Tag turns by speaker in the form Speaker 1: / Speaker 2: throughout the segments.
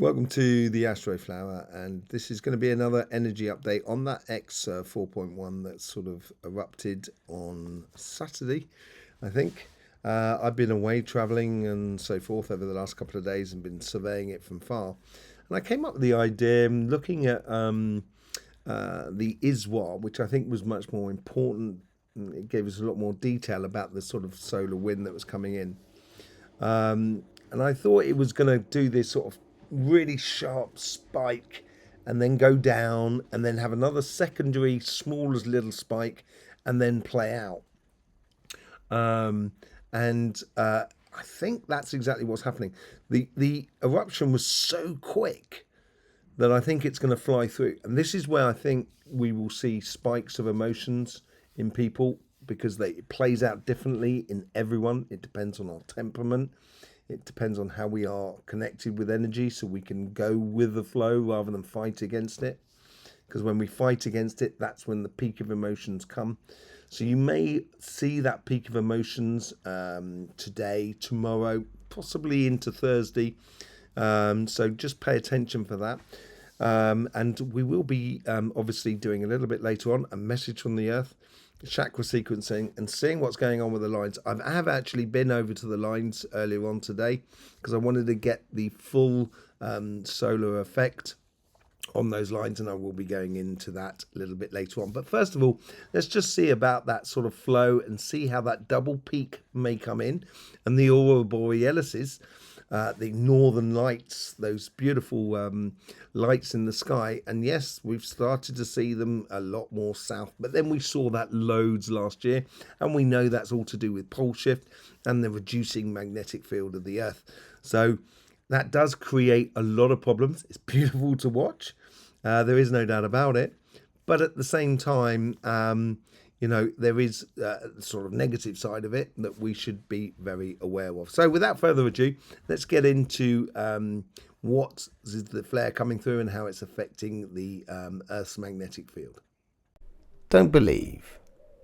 Speaker 1: Welcome to the Astroflower, and this is going to be another energy update on that X 4.1 that sort of erupted on Saturday, I think. I've been away traveling and so forth over the last couple of days and been surveying it from far. And I came up with the idea looking at the ISWA, which I think was much more important. It gave us a lot more detail about the sort of solar wind that was coming in. And I thought it was going to do this sort of really sharp spike and then go down and then have another secondary small as little spike and then play out. I think that's exactly what's happening. The eruption was so quick that I think it's going to fly through. And this is where I think we will see spikes of emotions in people, because it plays out differently in everyone. It depends on our temperament. It depends on how we are connected with energy, so we can go with the flow rather than fight against it. Because when we fight against it, that's when the peak of emotions come. So you may see that peak of emotions today, tomorrow, possibly into Thursday. So just pay attention for that. And we will be obviously doing a little bit later on a message from the Earth, chakra sequencing, and seeing what's going on with the lines. I have actually been over to the lines earlier on today because I wanted to get the full solar effect on those lines, and I will be going into that a little bit later on. But first of all, let's just see about that sort of flow and see how that double peak may come in, and the aurora borealis, the northern lights, those beautiful lights in the sky. And yes, we've started to see them a lot more south, but then we saw that loads last year, and we know that's all to do with pole shift and the reducing magnetic field of the Earth. So that does create a lot of problems. It's beautiful to watch. There is no doubt about it. But at the same time, there is sort of negative side of it that we should be very aware of. So without further ado, let's get into what is the flare coming through and how it's affecting the Earth's magnetic field.
Speaker 2: Don't believe,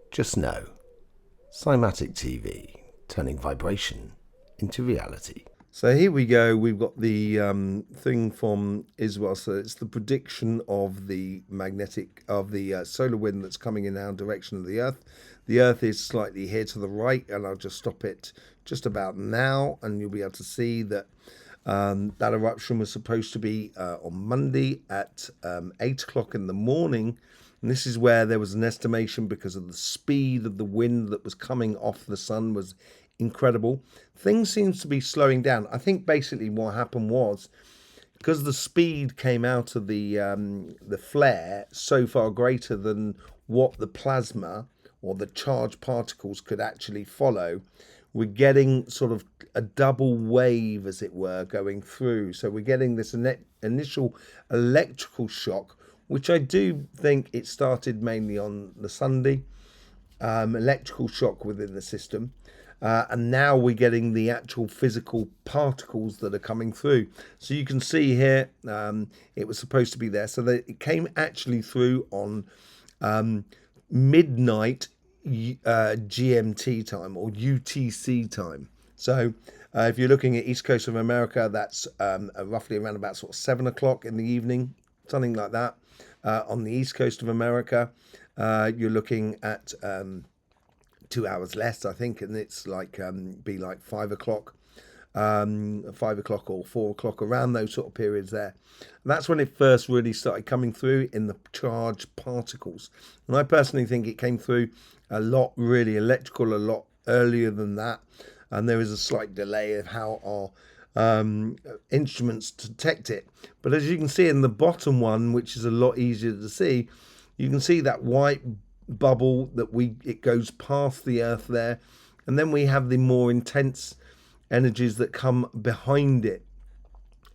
Speaker 2: just know. Cymatic TV, turning vibration into reality.
Speaker 1: So here we go. We've got the thing from Israel. So it's the prediction of the solar wind that's coming in our direction of the Earth. The Earth is slightly here to the right, and I'll just stop it just about now, and you'll be able to see that that eruption was supposed to be on Monday at 8 o'clock in the morning. And this is where there was an estimation, because of the speed of the wind that was coming off the sun was incredible. Things seems to be slowing down. I think basically what happened was, because the speed came out of the flare so far greater than what the plasma or the charged particles could actually follow, we're getting sort of a double wave, as it were, going through. So we're getting this initial electrical shock, which I do think it started mainly on the Sunday, electrical shock within the system. And now we're getting the actual physical particles that are coming through. So you can see here, it was supposed to be there. So it came actually through on midnight GMT time, or UTC time. So if you're looking at East Coast of America, that's roughly around about sort of 7 o'clock in the evening, something like that. On the East Coast of America, you're looking at 2 hours less, I think, and it's like be like 5 o'clock, 5 o'clock or 4 o'clock, around those sort of periods there. And that's when it first really started coming through in the charged particles. And I personally think it came through a lot, really electrical, a lot earlier than that. And there is a slight delay of how our instruments detect it. But as you can see in the bottom one, which is a lot easier to see, you can see that white bubble that it goes past the Earth there, and then we have the more intense energies that come behind it.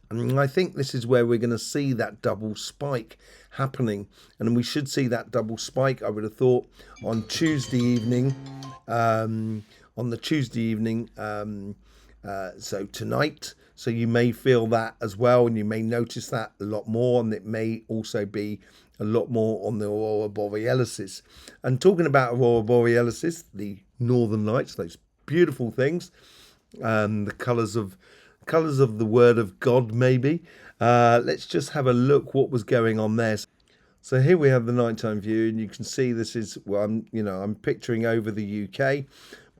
Speaker 1: And I think this is where we're going to see that double spike happening, and we should see that double spike, I would have thought, on Tuesday evening, so tonight. So you may feel that as well, and you may notice that a lot more, and it may also be a lot more on the aurora borealis. And talking about aurora borealis, the northern lights, those beautiful things, the colours of the word of God, maybe. Let's just have a look what was going on there. So here we have the nighttime view, and you can see this is, well, I'm picturing over the UK,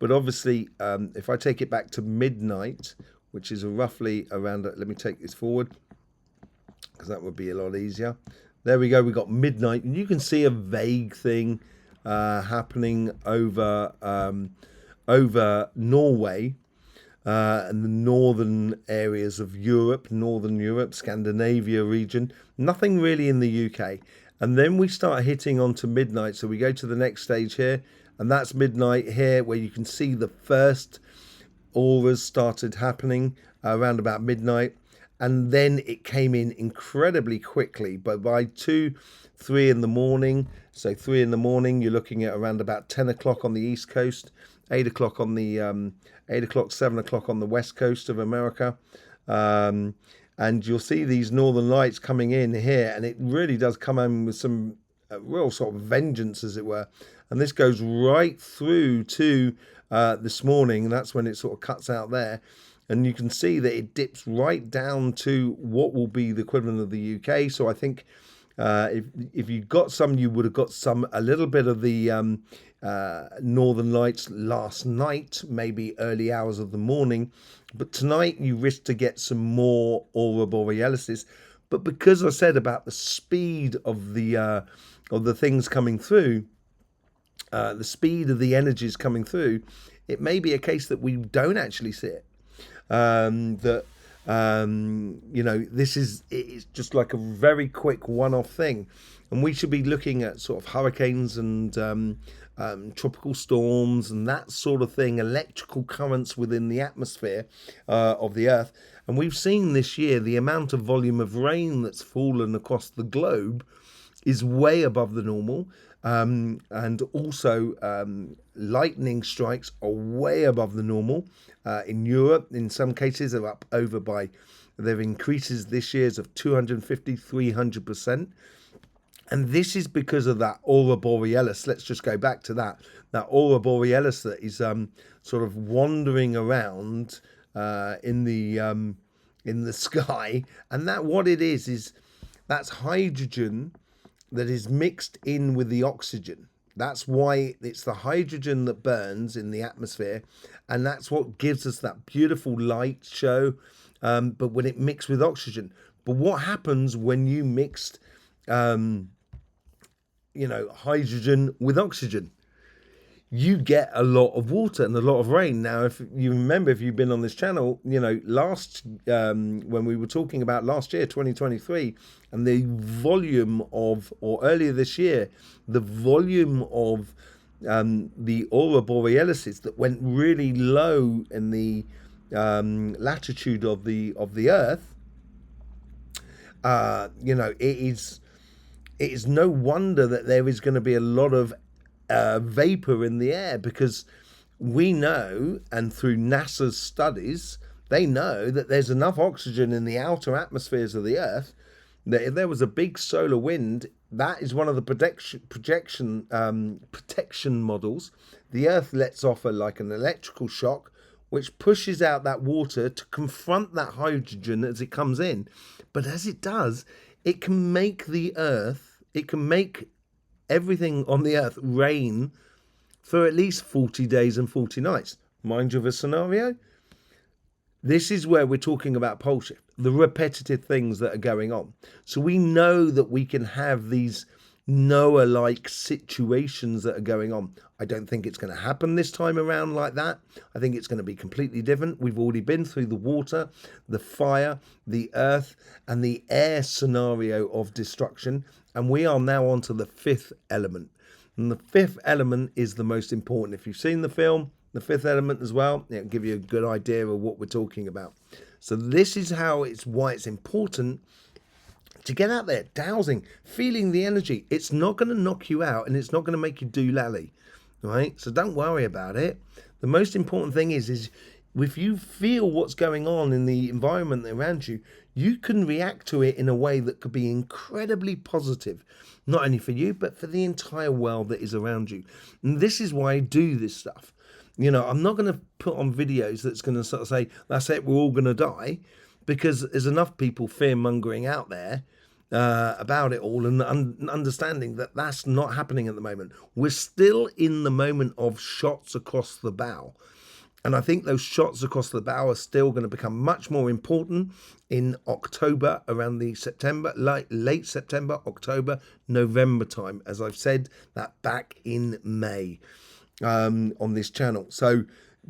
Speaker 1: but obviously if I take it back to midnight, which is roughly around, let me take this forward because that would be a lot easier. There we go, we got midnight, and you can see a vague thing happening over over Norway and the northern areas of Europe, Northern Europe, Scandinavia region. Nothing really in the UK. And then we start hitting onto midnight. So we go to the next stage here, and that's midnight here, where you can see the first auras started happening around about midnight. And then it came in incredibly quickly. But by 2, 3 in the morning, so 3 in the morning, you're looking at around about 10 o'clock on the East Coast, 8 o'clock on the 8 o'clock, 7 o'clock on the West Coast of America. And you'll see these northern lights coming in here, and it really does come in with some real sort of vengeance, as it were. And this goes right through to this morning. That's when it sort of cuts out there. And you can see that it dips right down to what will be the equivalent of the UK. So I think if you got some, you would have got a little bit of the northern lights last night, maybe early hours of the morning. But tonight you risk to get some more aurora borealis. But because I said about the speed of the things coming through, the speed of the energies coming through, it may be a case that we don't actually see it. It's just like a very quick one-off thing, and we should be looking at sort of hurricanes and tropical storms and that sort of thing, electrical currents within the atmosphere of the Earth. And we've seen this year the amount of volume of rain that's fallen across the globe is way above the normal. And also lightning strikes are way above the normal. In Europe, in some cases, they're up over by, there increases this year's of 250, 300%. And this is because of that aurora borealis. Let's just go back to that aurora borealis that is sort of wandering around in the sky. And that what it is that's hydrogen that is mixed in with the oxygen. That's why it's the hydrogen that burns in the atmosphere, and that's what gives us that beautiful light show. But when it mixed with oxygen, but what happens when you mixed, hydrogen with oxygen? You get a lot of water and a lot of rain. Now, if you remember, if you've been on this channel, when we were talking about last year, 2023, and the volume of, or earlier this year, the volume of the aurora borealis that went really low in the latitude of the Earth, it is no wonder that there is going to be a lot of vapor in the air, because we know, and through NASA's studies, they know that there's enough oxygen in the outer atmospheres of the Earth that if there was a big solar wind, that is one of the protection models. The Earth lets off like an electrical shock, which pushes out that water to confront that hydrogen as it comes in. But as it does, it can make the Earth, it can make everything on the Earth rain for at least 40 days and 40 nights. Mind you of a scenario? This is where we're talking about pole shift, the repetitive things that are going on. So we know that we can have these Noah-like situations that are going on. I don't think it's going to happen this time around like that. I think it's going to be completely different. We've already been through the water, the fire, the earth, and the air scenario of destruction. And we are now on to the fifth element. And the fifth element is the most important. If you've seen the film, The Fifth Element as well, it'll give you a good idea of what we're talking about. So this is why it's important to get out there, dowsing, feeling the energy. It's not going to knock you out, and it's not going to make you doolally, right? So don't worry about it. The most important thing is if you feel what's going on in the environment around you, you can react to it in a way that could be incredibly positive, not only for you, but for the entire world that is around you. And this is why I do this stuff. I'm not going to put on videos that's going to sort of say, that's it, we're all going to die. because there's enough people fear-mongering out there about it all, and understanding that that's not happening at the moment. We're still in the moment of shots across the bow. And I think those shots across the bow are still going to become much more important in October, around the September, late September, October, November time, as I've said that back in May on this channel. So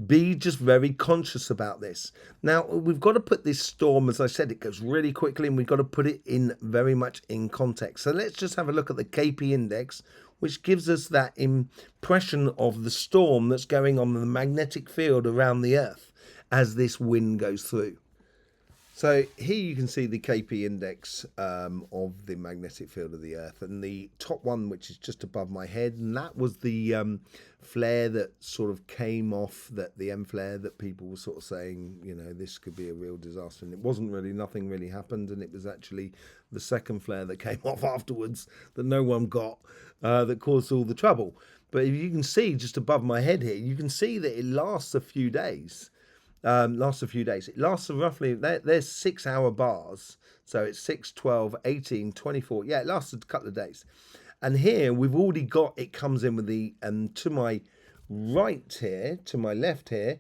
Speaker 1: be just very conscious about this. Now, we've got to put this storm, as I said, it goes really quickly, and we've got to put it in very much in context. So let's just have a look at the KP index, which gives us that impression of the storm that's going on in the magnetic field around the Earth as this wind goes through. So here you can see the KP index of the magnetic field of the Earth, and the top one, which is just above my head, and that was the flare that sort of came off, that the M flare that people were sort of saying, you know, this could be a real disaster, and it wasn't really, nothing really happened, and it was actually the second flare that came off afterwards that no one got that caused all the trouble. But if you can see just above my head here, you can see that it lasts a few days. It lasts roughly, there's 6 hour bars. So it's 6, 12, 18, 24. Yeah, it lasts a couple of days. And here we've already got, it comes in with the, to my right here, to my left here,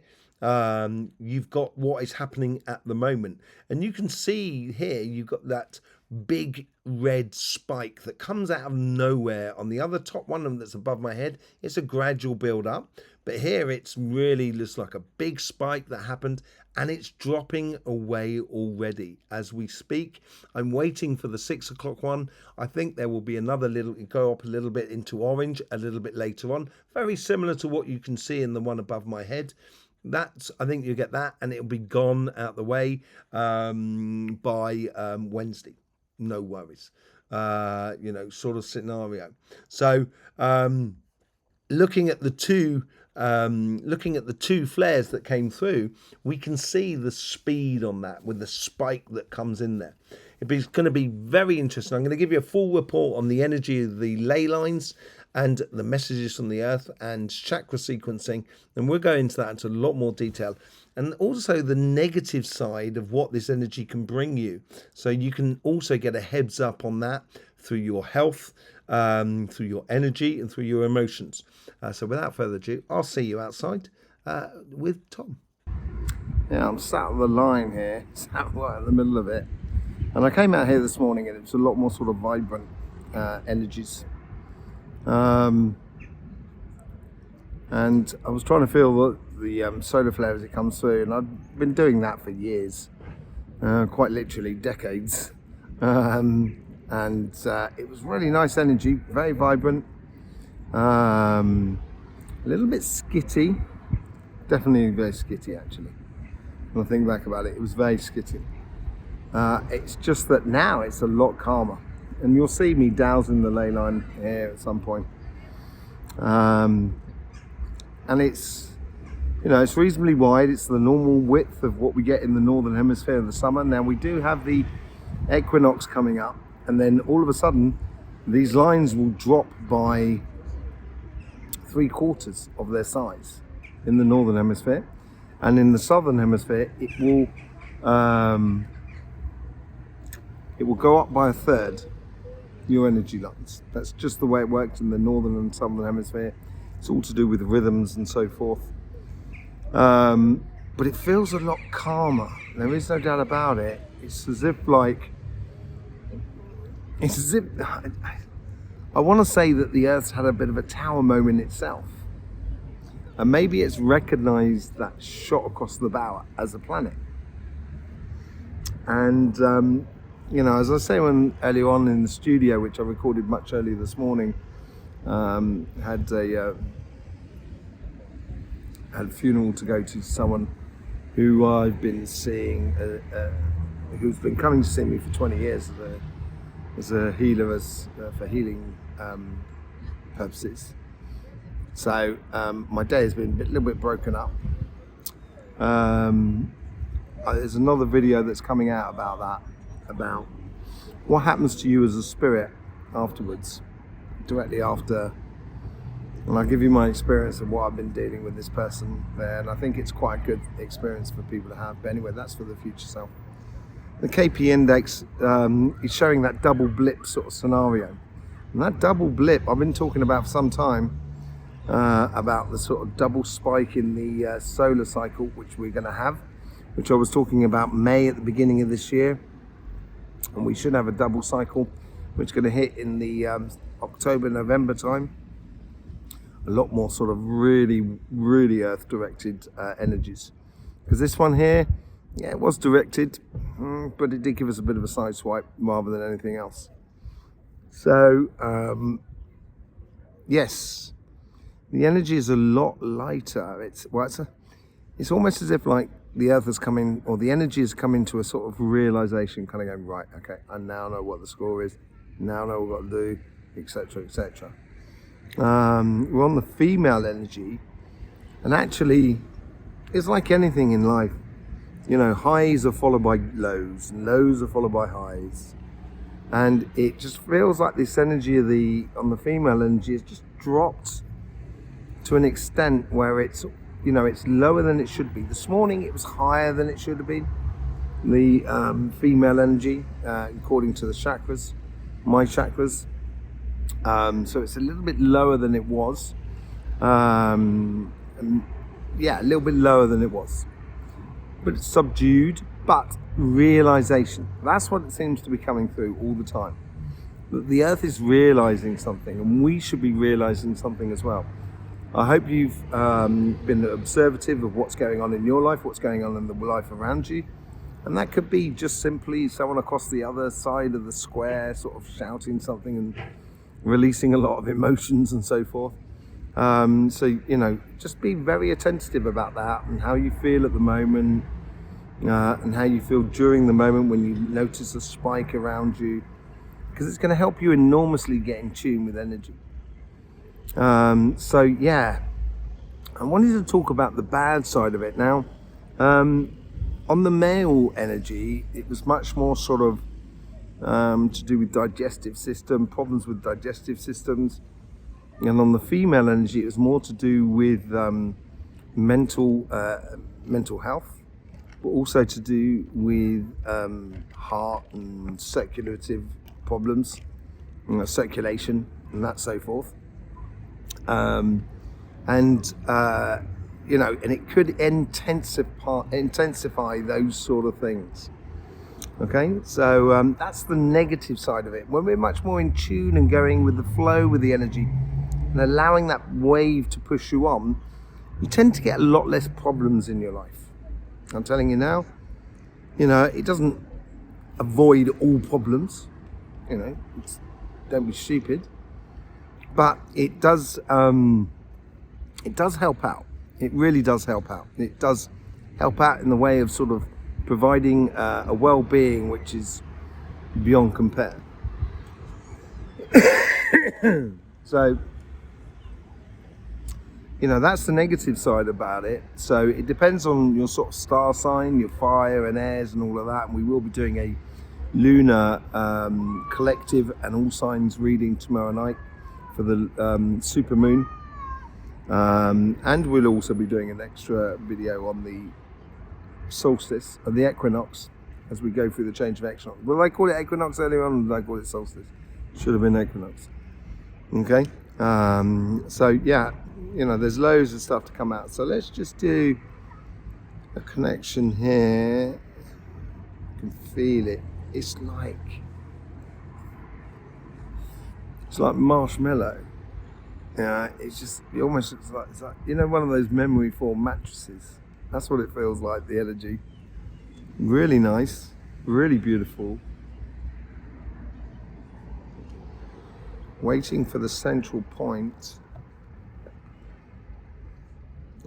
Speaker 1: you've got what is happening at the moment. And you can see here, you've got that big red spike that comes out of nowhere. On the other top one that's above my head, it's a gradual build up, but here it's really looks like a big spike that happened, and it's dropping away already as we speak. I'm waiting for the 6 o'clock one. I think there will be another little, go up a little bit into orange a little bit later on, very similar to what you can see in the one above my head. That's, I think you get that, and it'll be gone out the way by Wednesday. No worries, you know, sort of scenario. So looking at the two flares that came through, we can see the speed on that with the spike that comes in there. It's going to be very interesting. I'm going to give you a full report on the energy of the ley lines and the messages from the Earth and chakra sequencing, and we'll go into that into a lot more detail, and also the negative side of what this energy can bring you, so you can also get a heads up on that through your health, through your energy, and through your emotions. So without further ado, I'll see you outside with Tom.
Speaker 2: Yeah, I'm sat on the line here, sat right in the middle of it, and I came out here this morning and it was a lot more sort of vibrant energies. And I was trying to feel the solar flare as it comes through, and I've been doing that for years, quite literally decades, and it was really nice energy, very vibrant, a little bit skitty, definitely very skitty actually. When I think back about it, it was very skitty. It's just that now it's a lot calmer. And you'll see me dowsing the ley line here at some point. And it's, you know, it's reasonably wide. It's the normal width of what we get in the northern hemisphere in the summer. Now we do have the equinox coming up, and then all of a sudden these lines will drop by 3/4 of their size in the northern hemisphere, and in the southern hemisphere it will go up by 1/3. Your energy lines. That's just the way it works in the northern and southern hemisphere. It's all to do with rhythms and so forth. But it feels a lot calmer. There is no doubt about it. It's as if I want to say that the Earth's had a bit of a tower moment itself. And maybe it's recognized that shot across the bow as a planet. And you know, as I say, when earlier on in the studio, which I recorded much earlier this morning, had a funeral to go to someone who I've been seeing, who's been coming to see me for 20 years as a healer, for healing purposes. So my day has been a little bit broken up. There's another video that's coming out about that, about what happens to you as a spirit afterwards, directly after, and I'll give you my experience of what I've been dealing with this person there, and I think it's quite a good experience for people to have. But anyway, that's for the future self. the KP index is showing that double blip sort of scenario. And that double blip, I've been talking about for some time, about the sort of double spike in the solar cycle, which we're going to have, which I was talking about May at the beginning of this year. And we should have a double cycle, which is going to hit in the October, November time. A lot more sort of really, really Earth-directed energies. Because this one here, yeah, it was directed, but it did give us a bit of a side swipe rather than anything else. So, yes, the energy is a lot lighter. It's almost as if like the Earth has come in, or the energy has come into a sort of realization, kind of going, right, okay, I now know what the score is, now know what I've got to do, etc., etc. We're on the female energy, and actually, it's like anything in life. You know, highs are followed by lows, and lows are followed by highs. And it just feels like this energy of on the female energy has just dropped to an extent where it's, you know, it's lower than it should be. This morning it was higher than it should have been, the female energy, according to the chakras, my chakras. So it's a little bit lower than it was. And yeah, a little bit lower than it was. But it's subdued, but realization. That's what it seems to be coming through all the time. That the Earth is realizing something, and we should be realizing something as well. I hope you've been observative of what's going on in your life, what's going on in the life around you. And that could be just simply someone across the other side of the square sort of shouting something and releasing a lot of emotions and so forth. So, you know, just be very attentive about that and how you feel at the moment, and how you feel during the moment when you notice a spike around you, because it's going to help you enormously get in tune with energy. So yeah, I wanted to talk about the bad side of it now. On the male energy, it was much more sort of to do with digestive system, problems with digestive systems. And on the female energy, it was more to do with mental health, but also to do with heart and circulative problems, circulation and that so forth. You know, and it could intensify those sort of things. Okay, so that's the negative side of it. When we're much more in tune and going with the flow, with the energy, and allowing that wave to push you on, you tend to get a lot less problems in your life. I'm telling you now, you know, it doesn't avoid all problems, you know, don't be stupid, but it does help out. It really does help out. It does help out in the way of sort of providing a well-being which is beyond compare. So, you know, that's the negative side about it. So it depends on your sort of star sign, your fire and airs and all of that. And we will be doing a lunar collective and all signs reading tomorrow night for the super moon. And we'll also be doing an extra video on the solstice and the equinox as we go through the change of equinox. Will I call it equinox earlier on, or did I call it solstice? Should have been equinox. Okay. So yeah, you know, there's loads of stuff to come out. So let's just do a connection here. You can feel it. It's like marshmallow. Yeah, it's just, it almost looks like, it's like, you know, one of those memory foam mattresses. That's what it feels like, the energy. Really nice, really beautiful. Waiting for the central point.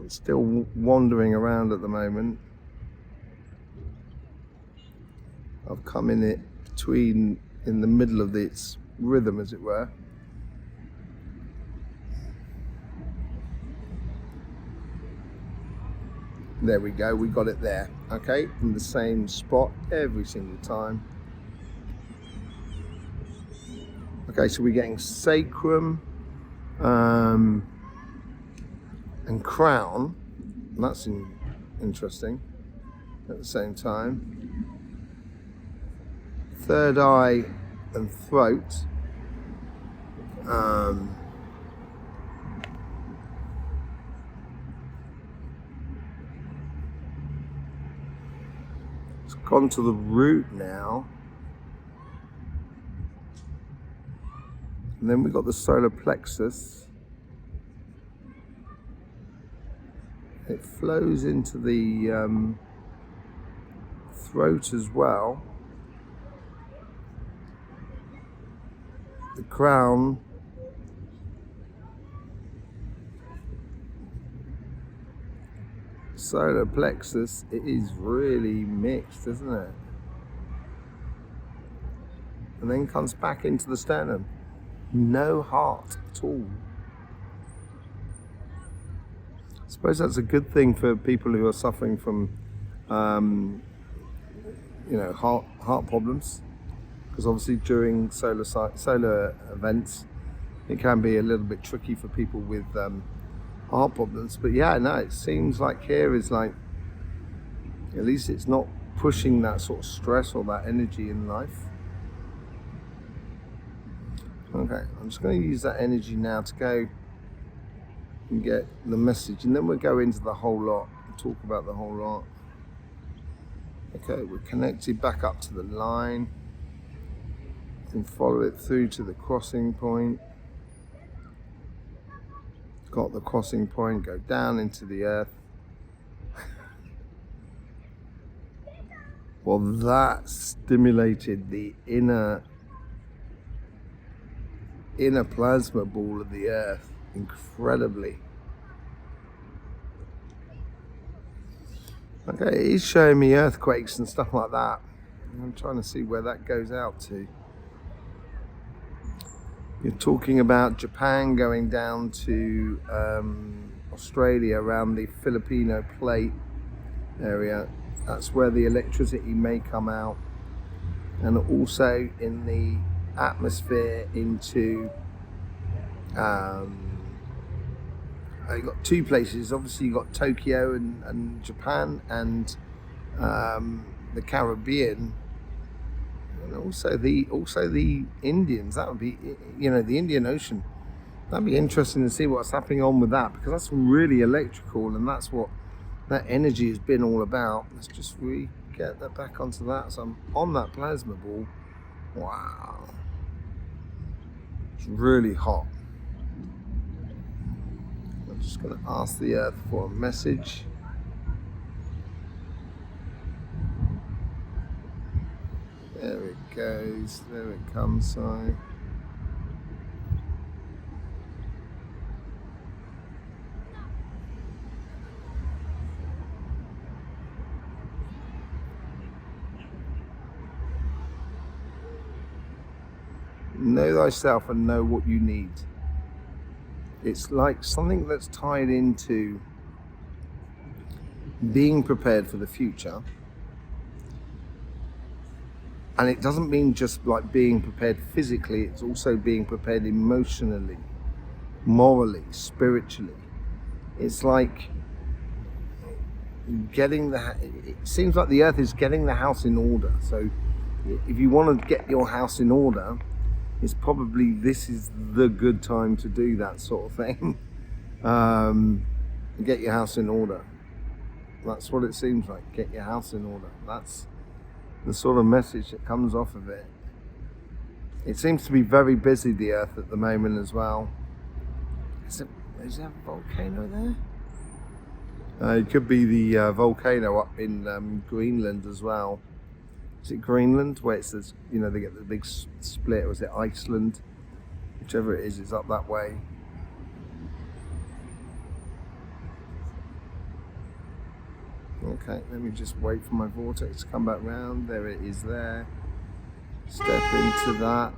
Speaker 2: It's still wandering around at the moment. I've come in it in the middle of its rhythm, as it were. There we go, we got it there. Okay, in the same spot every single time. Okay, so we're getting sacrum and crown. That's interesting at the same time. third eye and throat. It's gone to the root now. And then we've got the solar plexus. It flows into the throat as well. The crown. Solar plexus, it is really mixed, isn't it? And then comes back into the sternum. No heart at all. I suppose that's a good thing for people who are suffering from, heart problems, because obviously during solar events, it can be a little bit tricky for people with heart problems. But yeah, no, it seems like here is like, at least it's not pushing that sort of stress or that energy in life. Okay, I'm just going to use that energy now to go and get the message, and then we'll go into the whole lot and talk about the whole lot. Okay, we're connected back up to the line and follow it through to the crossing point. Got the crossing point, go down into the earth. Well, that stimulated the inner plasma ball of the earth incredibly. Okay, it is showing me earthquakes and stuff like that. I'm trying to see where that goes out to. You're talking about Japan going down to Australia around the Filipino plate area. That's where the electricity may come out, and also in the atmosphere into you've got two places. Obviously you've got Tokyo and Japan, and the Caribbean, and also the Indians. That would be, the Indian Ocean. That'd be interesting to see what's happening on with that, because that's really electrical, and that's what that energy has been all about. Let's just get that back onto that. So I'm on that plasma ball. Wow, it's really hot. I'm just going to ask the earth for a message. There it goes. There it comes. Sorry. Know thyself and know what you need. It's like something that's tied into being prepared for the future. And it doesn't mean just like being prepared physically, it's also being prepared emotionally, morally, spiritually. It's like it seems like the earth is getting the house in order. So if you want to get your house in order, it's probably, this is the good time to do that sort of thing. Get your house in order. That's what it seems like. Get your house in order. That's the sort of message that comes off of it. It seems to be very busy, the earth, at the moment as well. Is there a volcano there? It could be the volcano up in Greenland as well. Is it Greenland, where it says, they get the big split, or is it Iceland? Whichever it is up that way. Okay, let me just wait for my vortex to come back round. There it is there. Step into that.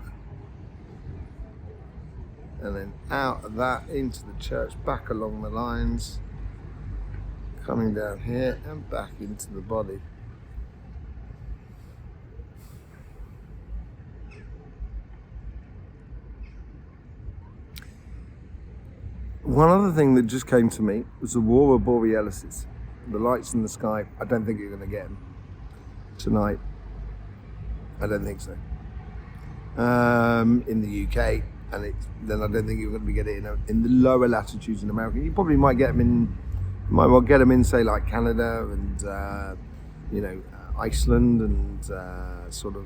Speaker 2: And then out of that, into the church, back along the lines. Coming down here and back into the body. One other thing that just came to me was Aurora Borealis. The lights in the sky, I don't think you're going to get them tonight. I don't think so. In the UK, and then I don't think you're going to be getting it in the lower latitudes in America. You probably might get them in, say, like Canada and Iceland and sort of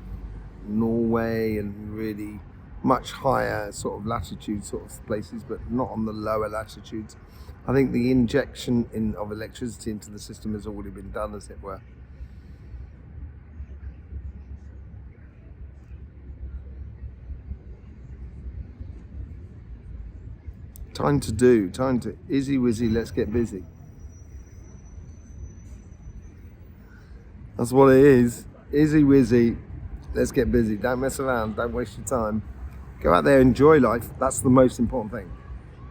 Speaker 2: Norway and really much higher sort of latitude sort of places, but not on the lower latitudes. I think the injection of electricity into the system has already been done, as it were. Time to izzy wizzy, let's get busy. That's what it is. Izzy wizzy, let's get busy. Don't mess around, don't waste your time. Go out there, enjoy life. That's the most important thing.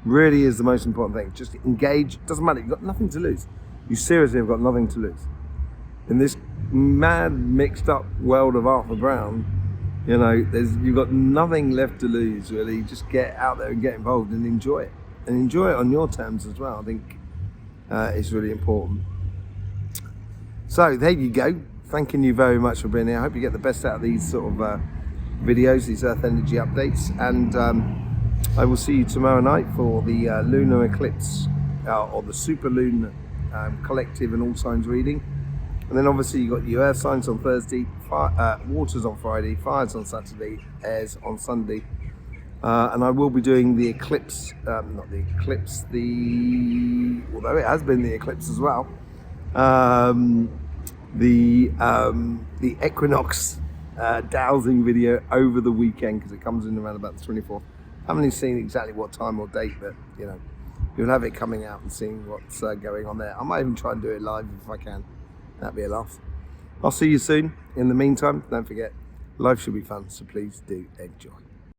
Speaker 2: Really is the most important thing. Just engage. Doesn't matter, you've got nothing to lose. You seriously have got nothing to lose. In this mad, mixed up world of Arthur Brown, you've got nothing left to lose, really. Just get out there and get involved and enjoy it. And enjoy it on your terms as well. I think it's really important. So there you go. Thanking you very much for being here. I hope you get the best out of these sort of videos, these Earth energy updates. And I will see you tomorrow night for the lunar eclipse or the superlunar collective and all signs reading. And then obviously you've got your earth signs on Thursday, waters on Friday, fires on Saturday, airs on Sunday. And I will be doing the eclipse, although it has been the eclipse as well, the equinox dowsing video over the weekend, because it comes in around about the 24th. I haven't seen exactly what time or date, but you'll have it coming out and seeing what's going on there. I might even try and do it live if I can. That'd be a laugh. I'll see you soon. In the meantime, don't forget, life should be fun, so please do enjoy.